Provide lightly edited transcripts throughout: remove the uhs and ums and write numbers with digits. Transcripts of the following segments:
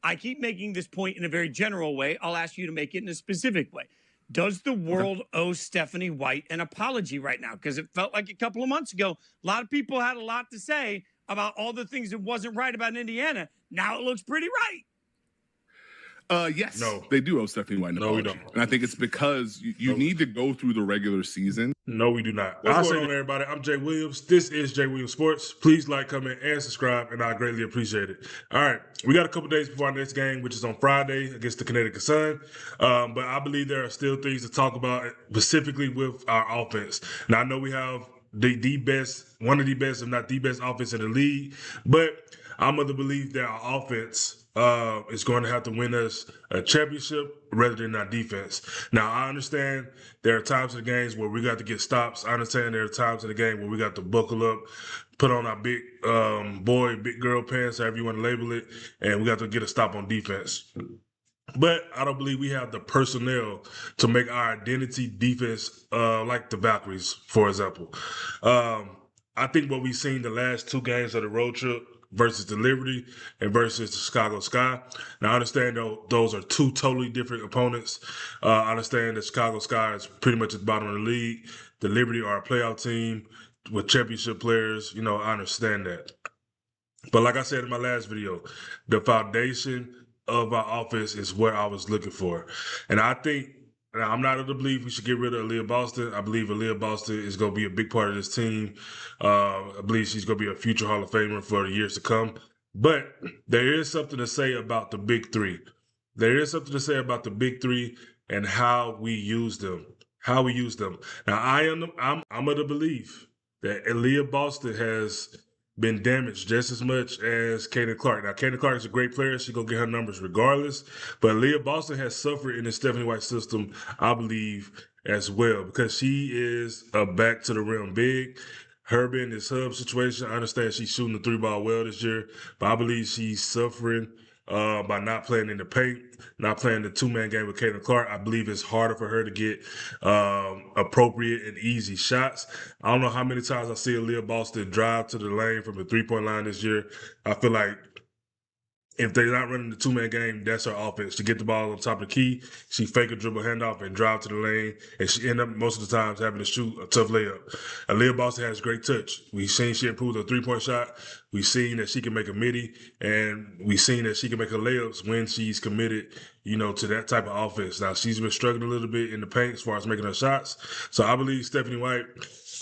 I keep making this point in a very general way. I'll ask you to make it in a specific way. Does the world owe Stephanie White an apology right now? Because it felt like a couple of months ago, a lot of people had a lot to say about all the things that wasn't right about Indiana. Now it looks pretty right. Yes, they do owe Stephanie White an apology. We don't. And I think it's because you need to go through the regular season. No, we do not. What's going on, everybody? I'm Jay Williams. This is Yahoo Sports. Please like, comment, and subscribe, and I greatly appreciate it. All right, we got a couple days before our next game, which is on Friday against the Connecticut Sun. But I believe there are still things to talk about, specifically with our offense. Now, I know we have the best, one of the best, if not the best offense in the league, but I'm of the belief that our offense is going to have to win us a championship rather than our defense. Now, I understand there are times in the games where we got to get stops. I understand there are times in the game where we got to buckle up, put on our big boy, big girl pants, however you want to label it, and we got to get a stop on defense. But I don't believe we have the personnel to make our identity defense like the Valkyries, for example. I think what we've seen the last two games of the road trip versus the Liberty and versus the Chicago Sky. Now, I understand those are two totally different opponents. I understand that Chicago Sky is pretty much at the bottom of the league. The Liberty are a playoff team with championship players. You know, I understand that. But like I said in my last video, the foundation of our offense is what I was looking for. And I think, now, I'm not of the belief we should get rid of Aaliyah Boston. I believe Aaliyah Boston is going to be a big part of this team. I believe she's going to be a future Hall of Famer for the years to come. But there is something to say about the big three. There is something to say about the big three and how we use them. Now, I'm of the belief that Aaliyah Boston has been damaged just as much as Kaden Clark. Now, Kaden Clark is a great player. She's going to get her numbers regardless. But Leah Boston has suffered in the Stephanie White system, I believe, as well, because she is a back to the rim big. Her being this hub situation, I understand she's shooting the three ball well this year, but I believe she's suffering by not playing in the paint, not playing the two-man game with Kaden Clark. I believe it's harder for her to get appropriate and easy shots. I don't know how many times I see Aaliyah Boston drive to the lane from the three-point line this year. I feel like if they're not running the two-man game, that's her offense. To get the ball on top of the key, she fake a dribble handoff and drive to the lane, and she end up most of the times having to shoot a tough layup. Aaliyah Boston has great touch. We've seen she improved her three-point shot. We've seen that she can make a midi, and we've seen that she can make her layups when she's committed, you know, to that type of offense. Now, she's been struggling a little bit in the paint as far as making her shots. So I believe Stephanie White,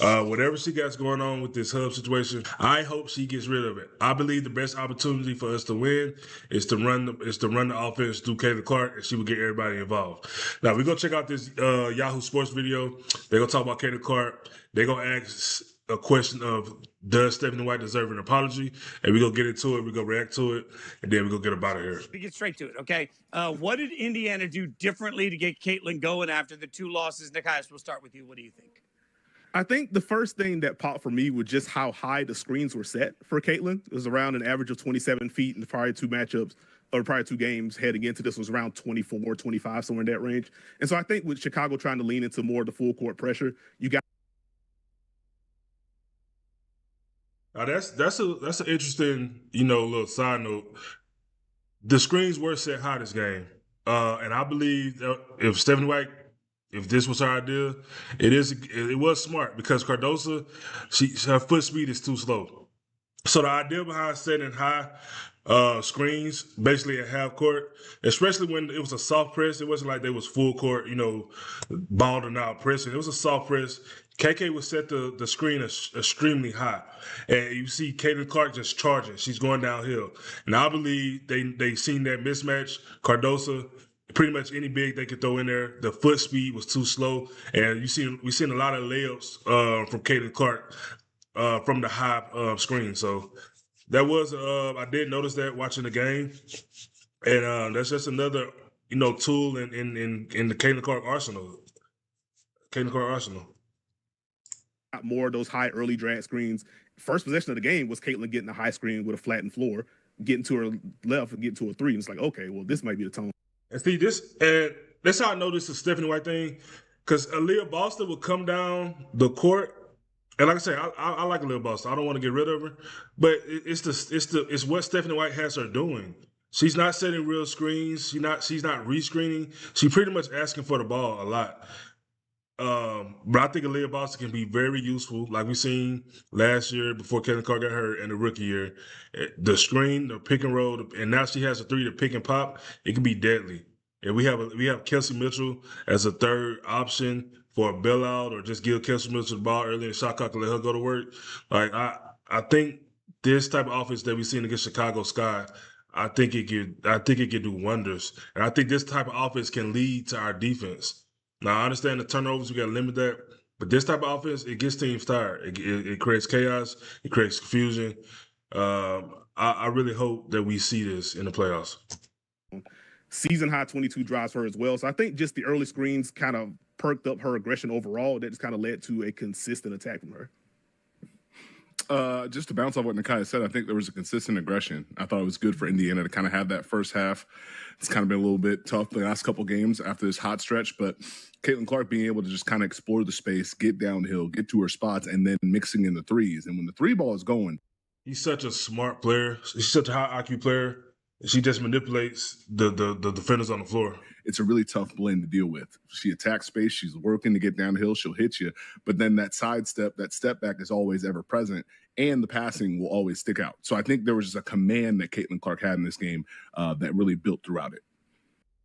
whatever she got going on with this hub situation, I hope she gets rid of it. I believe the best opportunity for us to win is to run the offense through Kaden Clark, and she will get everybody involved. Now, we're going to check out this Yahoo Sports video. They're going to talk about Kaden Clark. They're going to ask a question of, does Stephanie White deserve an apology? And we're going to get into it. We're going to react to it, and then we're going to get up out of here. We get straight to it, okay? What did Indiana do differently to get Caitlin going after the two losses? Nikias, we'll start with you. What do you think? I think the first thing that popped for me was just how high the screens were set for Caitlin. It was around an average of 27 feet in the prior two matchups, or prior two games heading into this was around 24, 25, somewhere in that range. And so I think with Chicago trying to lean into more of the full court pressure, you got. Now that's an interesting, little side note. The screens were set high this game. And I believe that if Stephanie White, if this was her idea, it was smart because Cardosa, her foot speed is too slow. So the idea behind setting high screens, basically at half court, especially when it was a soft press, it wasn't like they was full court, balled and out pressing. It was a soft press. KK would set the screen extremely high. And you see Caitlin Clark just charging. She's going downhill. And I believe they seen that mismatch. Cardosa, pretty much any big they could throw in there. The foot speed was too slow. And we've seen a lot of layups from Caitlin Clark from the high screen. So that was, I did notice that watching the game. And that's just another, tool in the Caitlin Clark arsenal. More of those high early drag screens. First possession of the game was Caitlin getting a high screen with a flattened floor, getting to her left and getting to a three. And it's like, okay, well, this might be the tone. And see, that's how I know this is a Stephanie White thing, because Aaliyah Boston would come down the court, and like I said, I like Aaliyah Boston. I don't want to get rid of her, but it's what Stephanie White has her doing. She's not setting real screens. She's not rescreening. She's pretty much asking for the ball a lot. But I think Aaliyah Boston can be very useful, like we seen last year before Caitlin Clark got hurt in the rookie year. The screen, the pick and roll, and now she has a three to pick and pop. It can be deadly. And we have Kelsey Mitchell as a third option for a bailout, or just give Kelsey Mitchell the ball early in the shot clock and let her go to work. Like I think this type of offense that we've seen against Chicago Sky, I think it could do wonders. And I think this type of offense can lead to our defense. Now, I understand the turnovers, we got to limit that. But this type of offense, it gets teams tired. It creates chaos. It creates confusion. I really hope that we see this in the playoffs. Season high 22 drives for her as well. So I think just the early screens kind of perked up her aggression overall. That just kind of led to a consistent attack from her. Just to bounce off what Nakai said, I think there was a consistent aggression. I thought it was good for Indiana to kind of have that first half. It's kind of been a little bit tough the last couple games after this hot stretch, but Caitlin Clark being able to just kind of explore the space, get downhill, get to her spots, and then mixing in the threes. And when the three ball is going, he's such a smart player. He's such a high IQ player. She just manipulates the defenders on the floor. It's a really tough blend to deal with. She attacks space. She's working to get downhill. She'll hit you. But then that sidestep, that step back is always ever present, and the passing will always stick out. So I think there was just a command that Caitlin Clark had in this game that really built throughout it.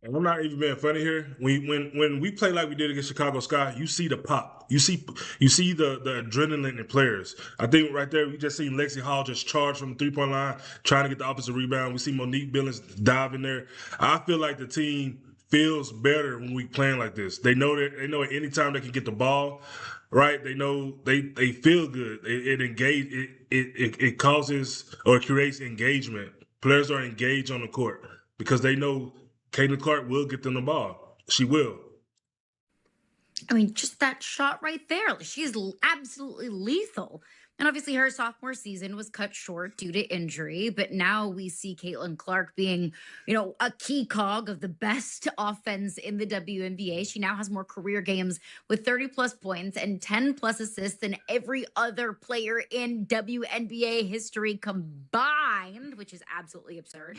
And I'm not even being funny here. When we play like we did against Chicago Sky, you see the pop. You see the adrenaline in players. I think right there, we just seen Lexi Hall just charge from the three-point line, trying to get the offensive rebound. We see Monique Billings dive in there. I feel like the team feels better when we playing like this. They know that anytime they can get the ball, right? They know they feel good. It causes or creates engagement. Players are engaged on the court because they know Caitlin Clark will get them the ball. She will. I mean, just that shot right there. She's absolutely lethal. And obviously her sophomore season was cut short due to injury, but now we see Caitlin Clark being, a key cog of the best offense in the WNBA. She now has more career games with 30-plus points and 10-plus assists than every other player in WNBA history combined, which is absolutely absurd.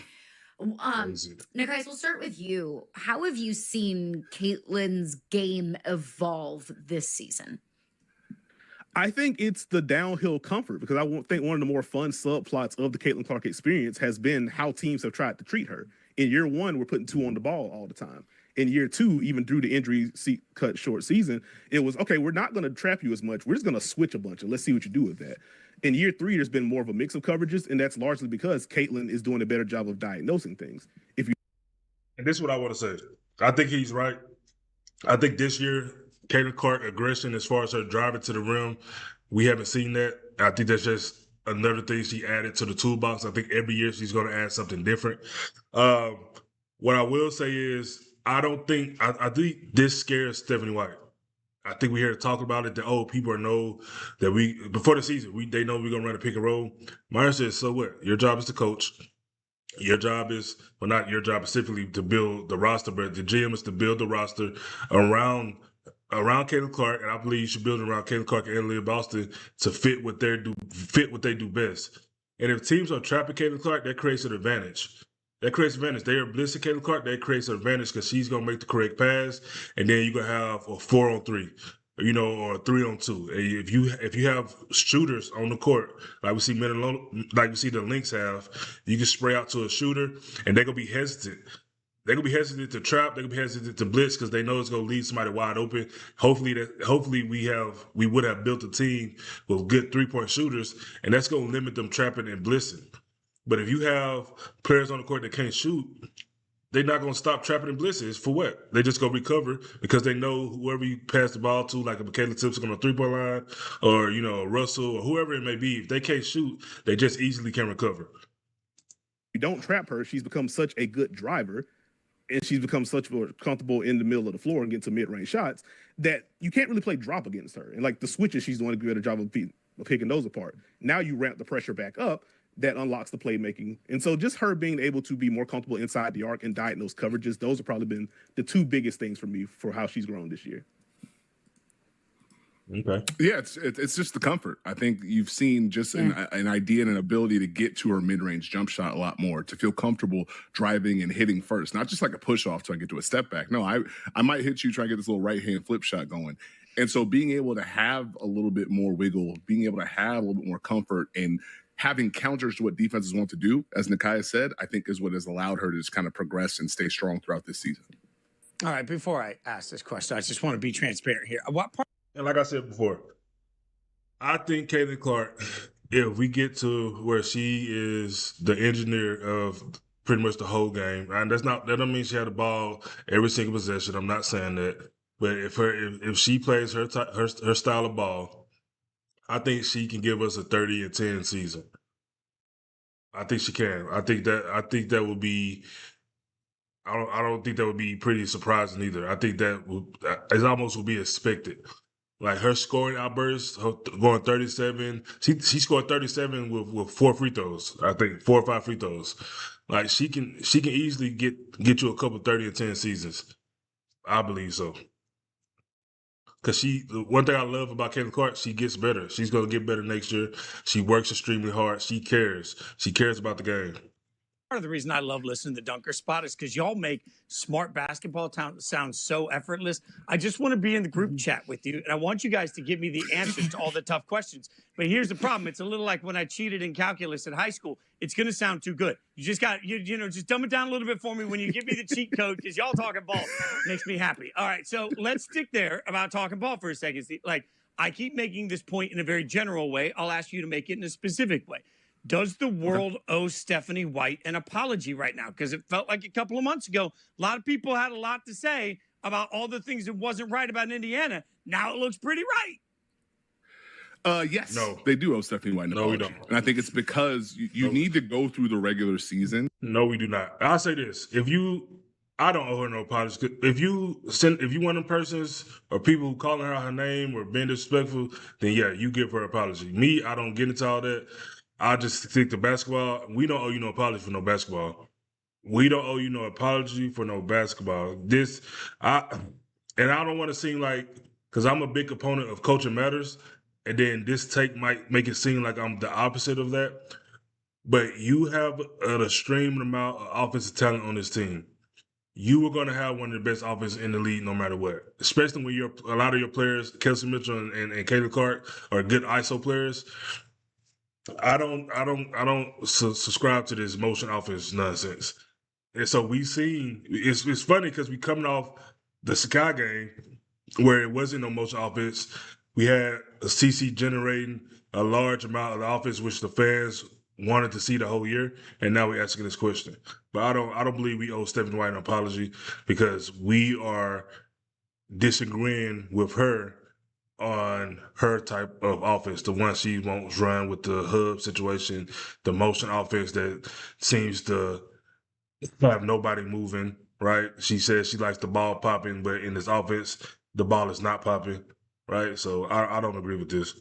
Nikai, we'll start with you. How have you seen Caitlin's game evolve this season? I think it's the downhill comfort, because I think one of the more fun subplots of the Caitlin Clark experience has been how teams have tried to treat her. In year one, we're putting two on the ball all the time. In year two, even through the injury cut short season, it was, okay, we're not going to trap you as much. We're just going to switch a bunch and let's see what you do with that. In year three, there's been more of a mix of coverages, and that's largely because Caitlin is doing a better job of diagnosing things. And this is what I want to say. I think he's right. I think this year, Caitlin Clark aggression as far as her driving to the rim, we haven't seen that. I think that's just another thing she added to the toolbox. I think every year she's going to add something different. What I will say is I think this scares Stephanie White. I think we hear talk about it that, people know that before the season, they know we're going to run a pick and roll. Myers says, so what? Your job is to coach. Your job is, well, not your job specifically to build the roster, but the GM is to build the roster around Caitlin Clark, and I believe you should build around Caitlin Clark and Leah Boston to fit what they do best. And if teams are trapping Caitlin Clark, that creates an advantage. They are blitzing Caitlin Clark. That creates an advantage because she's gonna make the correct pass, and then you're gonna have a 4-on-3, or a 3-on-2. If you have shooters on the court, like we see the Lynx have, you can spray out to a shooter, and they're gonna be hesitant. They're gonna be hesitant to trap. They're gonna be hesitant to blitz because they know it's gonna leave somebody wide open. Hopefully we would have built a team with good 3-point shooters, and that's gonna limit them trapping and blitzing. But if you have players on the court that can't shoot, they're not going to stop trapping and blitzing. For what? They just going to recover because they know whoever you pass the ball to, like a Michaela Tipson on a 3-point line, or Russell or whoever it may be. If they can't shoot, they just easily can recover. You don't trap her. She's become such a good driver, and she's become such more comfortable in the middle of the floor and getting some mid-range shots that you can't really play drop against her. And like the switches, she's doing a good job of picking those apart. Now you ramp the pressure back up. That unlocks the playmaking. And so just her being able to be more comfortable inside the arc and diagnose coverages, those have probably been the two biggest things for me for how she's grown this year. Okay. Yeah, it's just the comfort. I think you've seen just an idea and an ability to get to her mid-range jump shot a lot more, to feel comfortable driving and hitting first, not just like a push off till I get to a step back. No, I might hit you, try to get this little right hand flip shot going. And so being able to have a little bit more wiggle, being able to have a little bit more comfort and having counters to what defenses want to do, as Nakia said, I think is what has allowed her to just kind of progress and stay strong throughout this season. All right, before I ask this question, I just want to be transparent here. What part? And like I said before, I think Caitlin Clark, if we get to where she is the engineer of pretty much the whole game, and that don't mean she had the ball every single possession. I'm not saying that, but if she plays her style of ball, I think she can give us a 30-10 season. I think she can. I think that would be. I don't think that would be pretty surprising either. I think that it almost would be expected. Like her scoring outbursts, her going 37. She scored 37 with 4 free throws. I think 4 or 5 free throws. Like she can easily get you a couple 30-10 seasons. I believe so. Because the one thing I love about Caitlin Clark, she gets better. She's gonna get better next year. She works extremely hard. She cares. She cares about the game. Part of the reason I love listening to Dunker Spot is because y'all make smart basketball sound so effortless. I just want to be in the group chat with you, and I want you guys to give me the answers to all the tough questions. But here's the problem. It's a little like when I cheated in calculus in high school. It's going to sound too good. You just got, just dumb it down a little bit for me when you give me the cheat code, because y'all talking ball makes me happy. All right, so let's stick there about talking ball for a second. Like, I keep making this point in a very general way. I'll ask you to make it in a specific way. Does the world owe Stephanie White an apology right now? Because it felt like a couple of months ago, a lot of people had a lot to say about all the things that wasn't right about Indiana. Now it looks pretty right. Yes, no. They do owe Stephanie White an apology. No, we don't. And I think it's because you need to go through the regular season. No, we do not. I'll say this. I don't owe her no apology. If you one of them persons or people calling her out her name or being disrespectful, then yeah, you give her an apology. Me, I don't get into all that. I just stick to basketball. We don't owe you no apology for no basketball. We don't owe you no apology for no basketball. I don't want to seem like, because I'm a big opponent of Culture Matters, and then this take might make it seem like I'm the opposite of that. But you have an extreme amount of offensive talent on this team. You were going to have one of the best offenses in the league no matter what, especially when a lot of your players, Kelsey Mitchell and Caitlin Clark, are good ISO players. I don't subscribe to this motion offense nonsense. And so we seen it's funny because we coming off the Sakai game where it wasn't no motion offense. We had CC generating a large amount of the offense, which the fans wanted to see the whole year, and now we're asking this question. But I don't believe we owe Stephanie White an apology, because we are disagreeing with her on her type of offense, the one she won't run with the hub situation, the motion offense that seems to have nobody moving, right? She says she likes the ball popping, but in this offense, the ball is not popping, right? So I don't agree with this.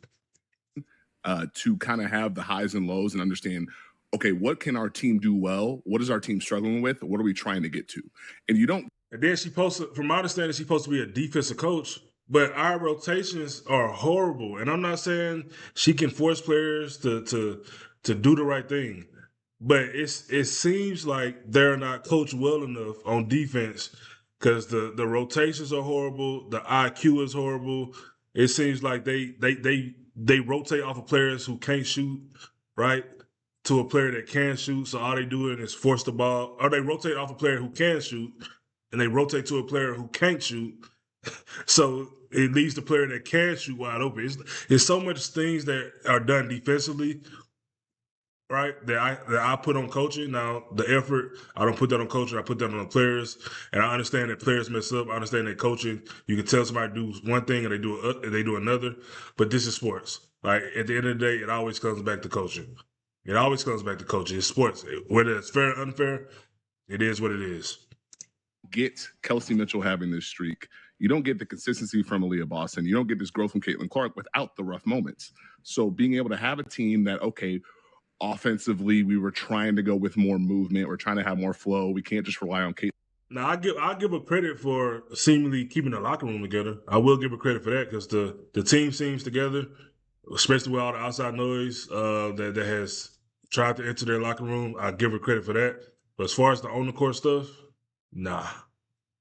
To kind of have the highs and lows and understand, okay, what can our team do well? What is our team struggling with? What are we trying to get to? And you don't. And then from my understanding, she's supposed to be a defensive coach. But our rotations are horrible, and I'm not saying she can force players to do the right thing, but it seems like they're not coached well enough on defense, because the rotations are horrible, the IQ is horrible. It seems like they rotate off of players who can't shoot, right, to a player that can shoot. So all they doing is force the ball, or they rotate off a player who can shoot, and they rotate to a player who can't shoot. So it leaves the player that can shoot wide open. It's so much things that are done defensively, right, that I put on coaching. Now, the effort, I don't put that on coaching. I put that on the players. And I understand that players mess up. I understand that coaching, you can tell somebody to do one thing and they do another. But this is sports. Like, at the end of the day, it always comes back to coaching. It always comes back to coaching. It's sports. Whether it's fair or unfair, it is what it is. Get Kelsey Mitchell having this streak. You don't get the consistency from Aaliyah Boston. You don't get this growth from Caitlin Clark without the rough moments. So being able to have a team that, okay, offensively, we were trying to go with more movement. We're trying to have more flow. We can't just rely on Caitlin Now I give her credit for seemingly keeping the locker room together. I will give her credit for that because the team seems together, especially with all the outside noise that has tried to enter their locker room. I give her credit for that. But as far as the on the court stuff, nah.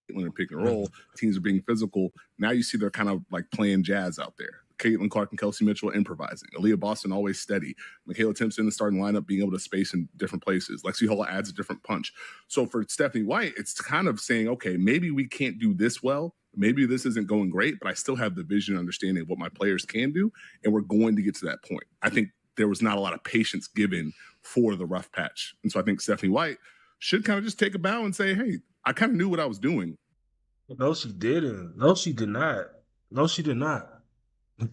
When they're pick and roll, teams are being physical. Now you see they're kind of like playing jazz out there. Caitlin Clark and Kelsey Mitchell improvising. Aaliyah Boston always steady. Michaela Timpson in the starting lineup being able to space in different places. Lexi Hull adds a different punch. So for Stephanie White, it's kind of saying, okay, maybe we can't do this well. Maybe this isn't going great, but I still have the vision and understanding of what my players can do, and we're going to get to that point. I think there was not a lot of patience given for the rough patch. And so I think Stephanie White should kind of just take a bow and say, hey, I kind of knew what I was doing. No, she didn't. No, she did not. No, she did not.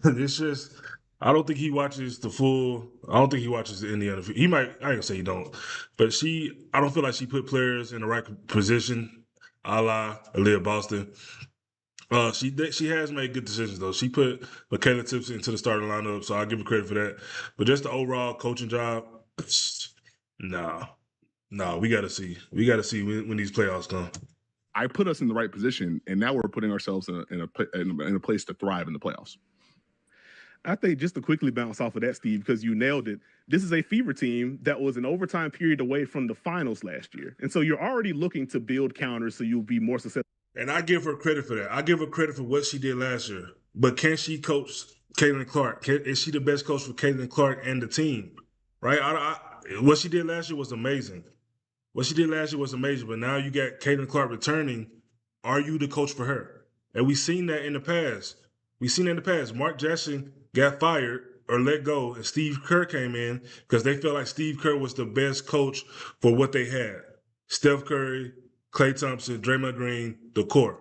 It's just, I don't think he watches the full. I don't think he watches the Indiana. He might. I ain't gonna say he don't, but I don't feel like she put players in the right position, a la Aaliyah Boston. She has made good decisions though. She put Michaela Timpson into the starting lineup, so I'll give her credit for that. But just the overall coaching job, nah. We got to see. We got to see when these playoffs come. I put us in the right position, and now we're putting ourselves in a place to thrive in the playoffs. I think just to quickly bounce off of that, Steve, because you nailed it. This is a Fever team that was an overtime period away from the finals last year. And so you're already looking to build counters so you'll be more successful. And I give her credit for that. I give her credit for what she did last year. But can she coach Caitlin Clark? Is she the best coach for Caitlin Clark and the team? Right? What she did last year was amazing. But now you got Caitlin Clark returning. Are you the coach for her? And we've seen that in the past. Mark Jackson got fired or let go, and Steve Kerr came in because they felt like Steve Kerr was the best coach for what they had. Steph Curry, Klay Thompson, Draymond Green, the core.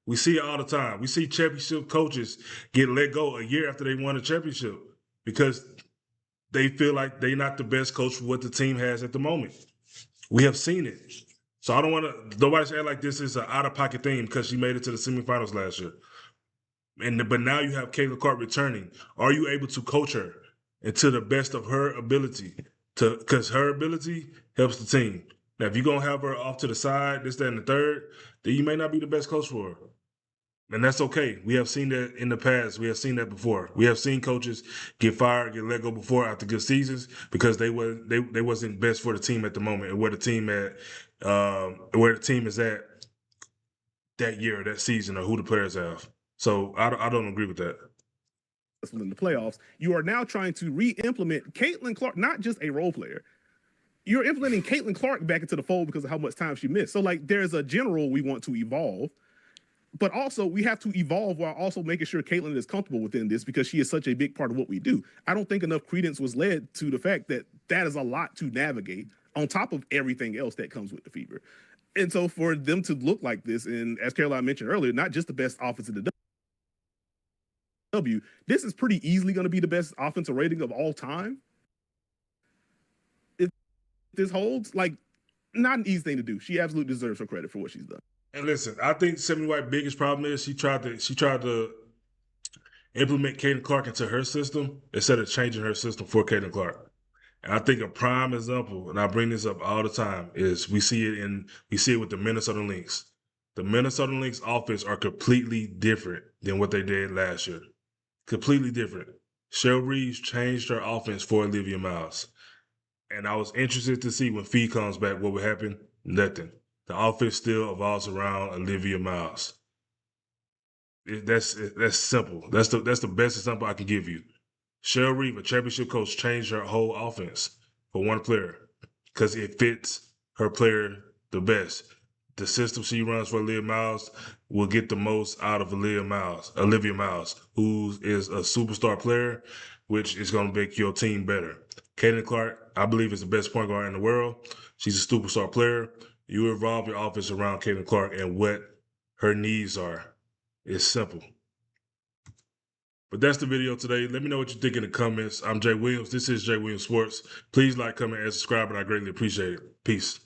We see it all the time. We see championship coaches get let go a year after they won a championship because they feel like they're not the best coach for what the team has at the moment. We have seen it. So I don't want to, nobody should act like this is an out-of-pocket thing because she made it to the semifinals last year. But now you have Caitlin Clark returning. Are you able to coach her to the best of her ability? Because her ability helps the team. Now, if you're going to have her off to the side, this, that, and the third, then you may not be the best coach for her. And that's okay. We have seen that in the past. We have seen that before. We have seen coaches get fired, get let go before after good seasons because they wasn't best for the team at the moment and where the team is at that year, that season, or who the players have. So I don't agree with that. In the playoffs, you are now trying to re-implement Caitlin Clark, not just a role player. You're implementing Caitlin Clark back into the fold because of how much time she missed. So like there's a general we want to evolve. But also, we have to evolve while also making sure Caitlin is comfortable within this because she is such a big part of what we do. I don't think enough credence was led to the fact that that is a lot to navigate on top of everything else that comes with the Fever. And so for them to look like this, and as Caroline mentioned earlier, not just the best offense in the W, this is pretty easily going to be the best offensive rating of all time. If this holds, like, not an easy thing to do. She absolutely deserves her credit for what she's done. And listen, I think Stephanie White's biggest problem is she tried to implement Caitlin Clark into her system instead of changing her system for Caitlin Clark. And I think a prime example, and I bring this up all the time, is we see it with the Minnesota Lynx. The Minnesota Lynx offense are completely different than what they did last year. Completely different. Cheryl Reeves changed her offense for Olivia Miles. And I was interested to see when Fee comes back what would happen. Nothing. The offense still evolves around Olivia Miles. That's simple. That's the best example I can give you. Cheryl Reeve, a championship coach, changed her whole offense for one player because it fits her player the best. The system she runs for Olivia Miles will get the most out of Olivia Miles, who is a superstar player, which is going to make your team better. Caitlin Clark, I believe, is the best point guard in the world. She's a superstar player. You evolve your offense around Caitlin Clark and what her needs are. It's simple. But that's the video today. Let me know what you think in the comments. I'm Jay Williams. This is Jay Williams Sports. Please like, comment, and subscribe, and I greatly appreciate it. Peace.